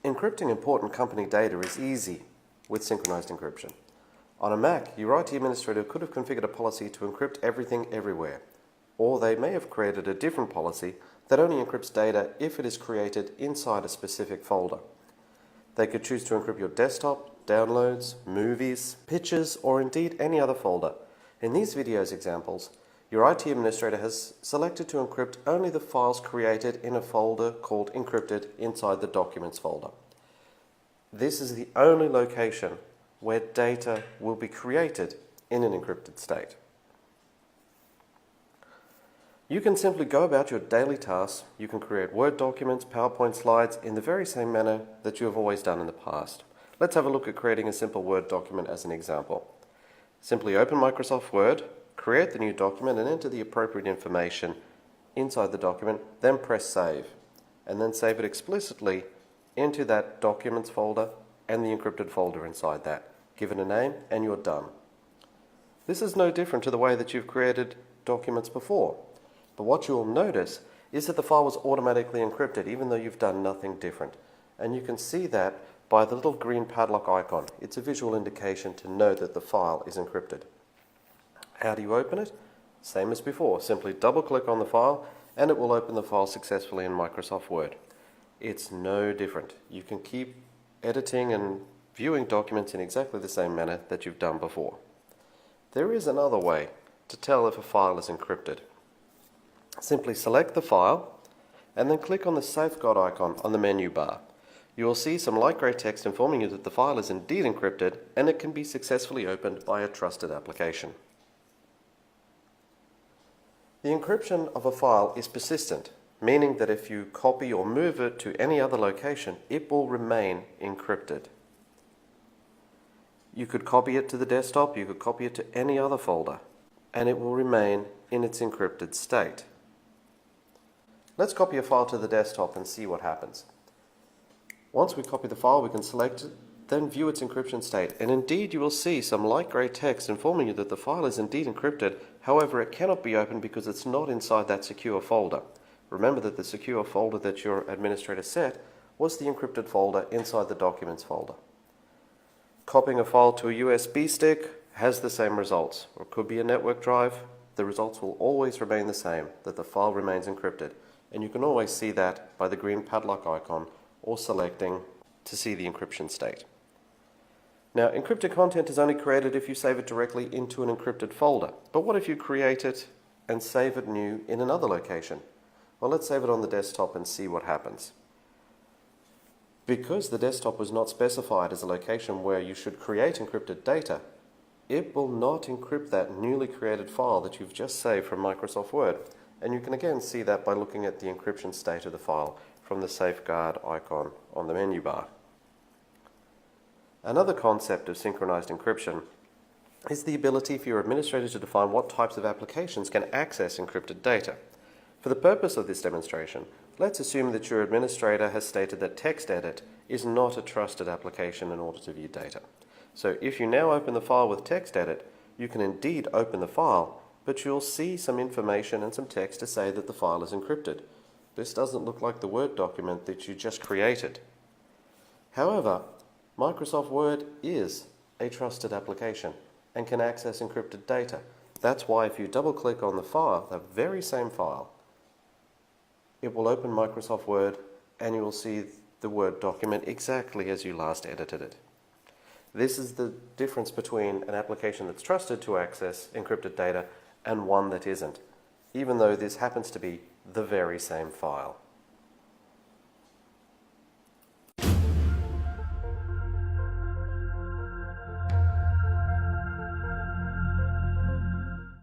Encrypting important company data is easy with synchronized encryption. On a Mac, your IT administrator could have configured a policy to encrypt everything everywhere, or they may have created a different policy that only encrypts data if it is created inside a specific folder. They could choose to encrypt your desktop, downloads, movies, pictures, or indeed any other folder. In these videos examples, your IT administrator has selected to encrypt only the files created in a folder called encrypted inside the documents folder. This is the only location where data will be created in an encrypted state. You can simply go about your daily tasks. You can create Word documents, PowerPoint slides in the very same manner that you have always done in the past. Let's have a look at creating a simple Word document as an example. Simply open Microsoft Word, create the new document and enter the appropriate information inside the document, then press Save, and then save it explicitly into that Documents folder and the encrypted folder inside that. Give it a name and you're done. This is no different to the way that you've created documents before, but what you'll notice is that the file was automatically encrypted even though you've done nothing different, and you can see that by the little green padlock icon. It's a visual indication to know that the file is encrypted. How do you open it? Same as before, simply double click on the file and it will open the file successfully in Microsoft Word. It's no different. You can keep editing and viewing documents in exactly the same manner that you've done before. There is another way to tell if a file is encrypted. Simply select the file and then click on the SafeGuard icon on the menu bar. You will see some light grey text informing you that the file is indeed encrypted and it can be successfully opened by a trusted application. The encryption of a file is persistent, meaning that if you copy or move it to any other location, it will remain encrypted. You could copy it to the desktop, you could copy it to any other folder, and it will remain in its encrypted state. Let's copy a file to the desktop and see what happens. Once we copy the file, we can select it, then view its encryption state, and indeed you will see some light grey text informing you that the file is indeed encrypted. However, it cannot be opened because it's not inside that secure folder. Remember that the secure folder that your administrator set was the encrypted folder inside the Documents folder. Copying a file to a USB stick has the same results, or it could be a network drive. The results will always remain the same, that the file remains encrypted, and you can always see that by the green padlock icon or selecting to see the encryption state. Now, encrypted content is only created if you save it directly into an encrypted folder. But what if you create it and save it new in another location? Well, let's save it on the desktop and see what happens. Because the desktop was not specified as a location where you should create encrypted data, it will not encrypt that newly created file that you've just saved from Microsoft Word. And you can again see that by looking at the encryption state of the file from the SafeGuard icon on the menu bar. Another concept of synchronized encryption is the ability for your administrator to define what types of applications can access encrypted data. For the purpose of this demonstration, let's assume that your administrator has stated that TextEdit is not a trusted application in order to view data. So if you now open the file with TextEdit, you can indeed open the file, but you'll see some information and some text to say that the file is encrypted. This doesn't look like the Word document that you just created. However, Microsoft Word is a trusted application and can access encrypted data. That's why if you double click on the file, the very same file, it will open Microsoft Word and you will see the Word document exactly as you last edited it. This is the difference between an application that's trusted to access encrypted data and one that isn't, even though this happens to be the very same file.